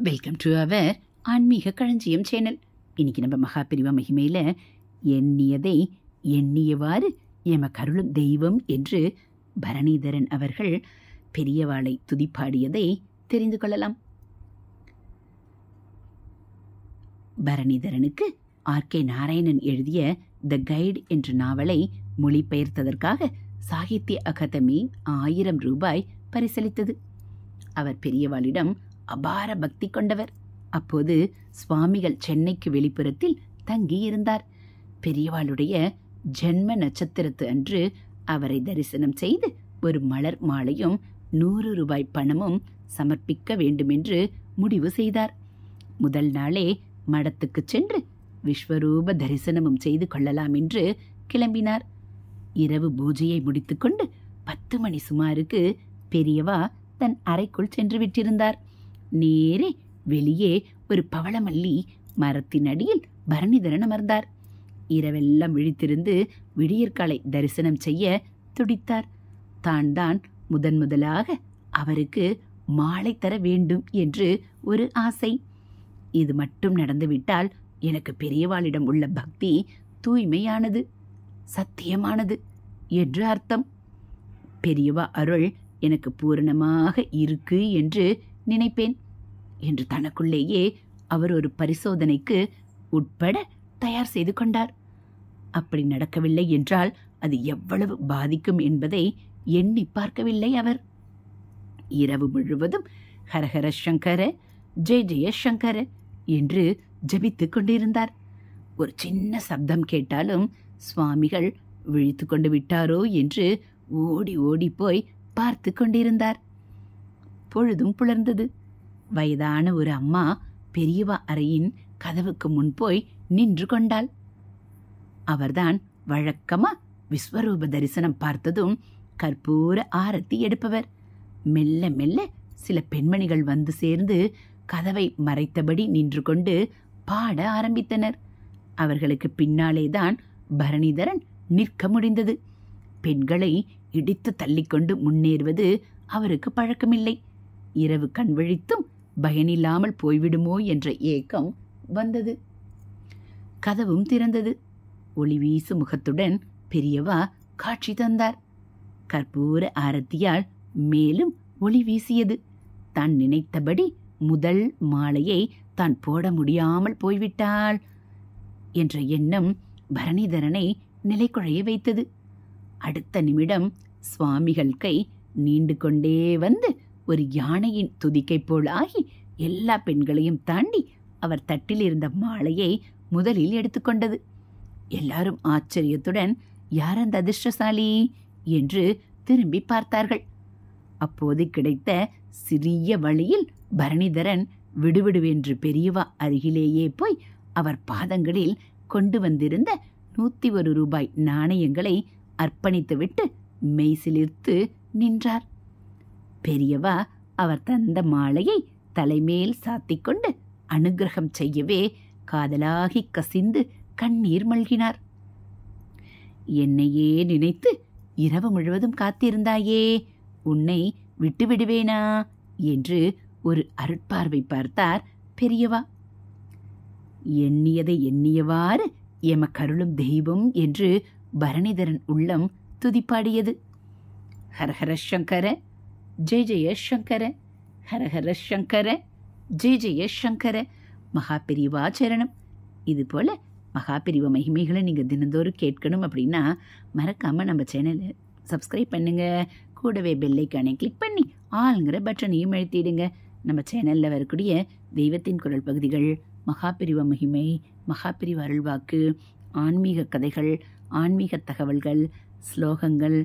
Welcome to our ஆன்மீக களஞ்சியம் channel. இன்னைக்கு நம்ம மகாபிரிவா மகிமையில எண்ணியதை எண்ணியவாறு எமக்கருளும் தெய்வம் என்று பரணிதரன் அவர்கள் பெரியவாளை துதிப்பாடியதை தெரிந்து கொள்ளலாம். பரணிதரனுக்கு ஆர்.கே. நாராயணன் எழுதிய த கைடு என்ற நாவலை மொழிபெயர்த்ததற்காக சாகித்ய அகாதமி 1000 ரூபாய் பரிசளித்தது. அவர் பெரியவாளிடம் அபார பக்தி கொண்டவர். அப்போது சுவாமிகள் சென்னைக்கு வெளிப்புறத்தில் தங்கியிருந்தார். பெரியவாளுடைய ஜென்ம நட்சத்திரத்து அன்று அவரை தரிசனம் செய்து ஒரு மலர் மாலையும் 100 ரூபாய் பணமும் சமர்ப்பிக்க வேண்டுமென்று முடிவு செய்தார். முதல் நாளே மடத்துக்கு சென்று விஸ்வரூப தரிசனமும் செய்து கொள்ளலாம் என்று கிளம்பினார். இரவு பூஜையை முடித்துக்கொண்டு 10 மணி சுமாருக்கு பெரியவா தன் அறைக்குள் சென்று விட்டிருந்தார். நேரே வெளியே ஒரு பவளமல்லி மரத்தின் அடியில் பரணிதரன் அமர்ந்தார். இரவெல்லாம் விழித்திருந்து விடியற்காலை தரிசனம் செய்ய துடித்தார். தான் முதலாக அவருக்கு மாலை தர வேண்டும் என்று ஒரு ஆசை. இது மட்டும் நடந்துவிட்டால் எனக்கு பெரியவாளிடம் உள்ள பக்தி தூய்மையானது, சத்தியமானது என்று அர்த்தம். பெரியவா அருள் எனக்கு பூரணமாக இருக்கு என்று நினைப்பேன் என்று தனக்குள்ளேயே அவர் ஒரு பரிசோதனைக்கு உட்பட தயார் செய்து கொண்டார். அப்படி நடக்கவில்லை என்றால் அது எவ்வளவு பாதிக்கும் என்பதை எண்ணி பார்க்கவில்லை அவர். இரவு முழுவதும் ஹரஹர சங்கர ஜெய ஜெய சங்கர என்று ஜபித்துக் கொண்டிருந்தார். ஒரு சின்ன சப்தம் கேட்டாலும் சுவாமிகள் விழித்து கொண்டு விட்டாரோ என்று ஓடி ஓடி போய் பார்த்து கொண்டிருந்தார். பொழுதும் புலர்ந்தது. வயதான ஒரு அம்மா பெரியவா அறையின் கதவுக்கு முன் போய் நின்று கொண்டாள். அவர்தான் வழக்கமா விஸ்வரூப தரிசனம் பார்த்ததும் கற்பூர ஆரத்தி எடுப்பவர். மெல்ல மெல்ல சில பெண்மணிகள் வந்து சேர்ந்து கதவை மறைத்தபடி நின்று கொண்டு பாட ஆரம்பித்தனர். அவர்களுக்கு பின்னாலேதான் பரணிதரன் நிற்க முடிந்தது. பெண்களை இடித்து தள்ளிக்கொண்டு முன்னேறுவது அவருக்கு பழக்கமில்லை. இரவு கண் விழித்தும் பயனில்லாமல் போய்விடுமோ என்ற ஏக்கம் வந்தது. கதவும் திறந்தது. ஒளி வீசு முகத்துடன் பெரியவா காட்சி தந்தார். கற்பூர ஆரத்தியால் மேலும் ஒளி வீசியது. தான் நினைத்தபடி முதல் மாலையை தான் போட முடியாமல் போய்விட்டாள் என்ற எண்ணம் பரணிதரனை நிலைக்குழைய வைத்தது. அடுத்த நிமிடம் சுவாமிகள் கை நீண்டு கொண்டே வந்து ஒரு யானையின் துதிக்கை போல் ஆகி எல்லா பெண்களையும் தாண்டி அவர் தட்டில் இருந்த மாலையை முதலில் எடுத்துக்கொண்டது. எல்லாரும் ஆச்சரியத்துடன் யார் அந்த அதிர்ஷ்டசாலி என்று திரும்பி பார்த்தார்கள். அப்போது கிடைத்த சிறிய வழியில் பரணிதரன் விடுவிடுவென்று பெரியவா அருகிலேயே போய் அவர் பாதங்களில் கொண்டு வந்திருந்த 101 ரூபாய் நாணயங்களை அர்ப்பணித்துவிட்டு மெய்சிலிர்த்து நின்றார். பெரியவா அவர் தந்த மாலையை தலைமேல் சாத்திக்கொண்டு அனுக்கிரகம் செய்யவே காதலாகி கசிந்து கண்ணீர் மல்கினார். என்னையே நினைத்து இரவு முழுவதும் காத்திருந்தாயே, உன்னை விட்டுவிடுவேனா என்று ஒரு அருட்பார்வை பார்த்தார் பெரியவா. எண்ணியதை எண்ணியவாறு எமக்கருளும் தெய்வம் என்று பரணிதரன் உள்ளம் துதிப்பாடியது. ஹரஹர சங்கர ஜெய ஜெய சங்கர, ஹரஹர சங்கர ஜெய ஜெய சங்கர. மகாபிரிவா சரணம். இது போல மகாபிரிவா மகிமைகளை நீங்கள் தினந்தோறும் கேட்கணும் அப்படின்னா மறக்காமல் நம்ம சேனலை சப்ஸ்கிரைப் பண்ணுங்க. கூடவே பெல்லைக்கானை கிளிக் பண்ணி ஆளுங்கிற பட்டனையும் அழுத்திடுங்க. நம்ம சேனலில் வரக்கூடிய தெய்வத்தின் குரல் பகுதிகள், மகாபிரிவா மகிமை, மகாபிரிவா அருள்வாக்கு, ஆன்மீக கதைகள், ஆன்மீக தகவல்கள், ஸ்லோகங்கள்,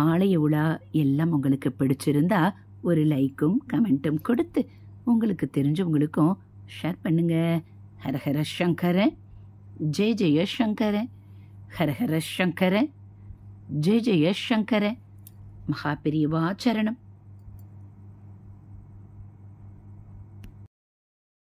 ஆலய உலா எல்லாம் உங்களுக்கு பிடிச்சிருந்தா ஒரு லைக்கும் கமெண்ட்டும் கொடுத்து உங்களுக்கு தெரிஞ்சவங்களுக்கும் ஷேர் பண்ணுங்க. ஹரஹர சங்கர ஜெய ஜெய சங்கர, ஹரஹர சங்கர ஜெய ஜெய சங்கர. மகாபிரிவா சரணம்.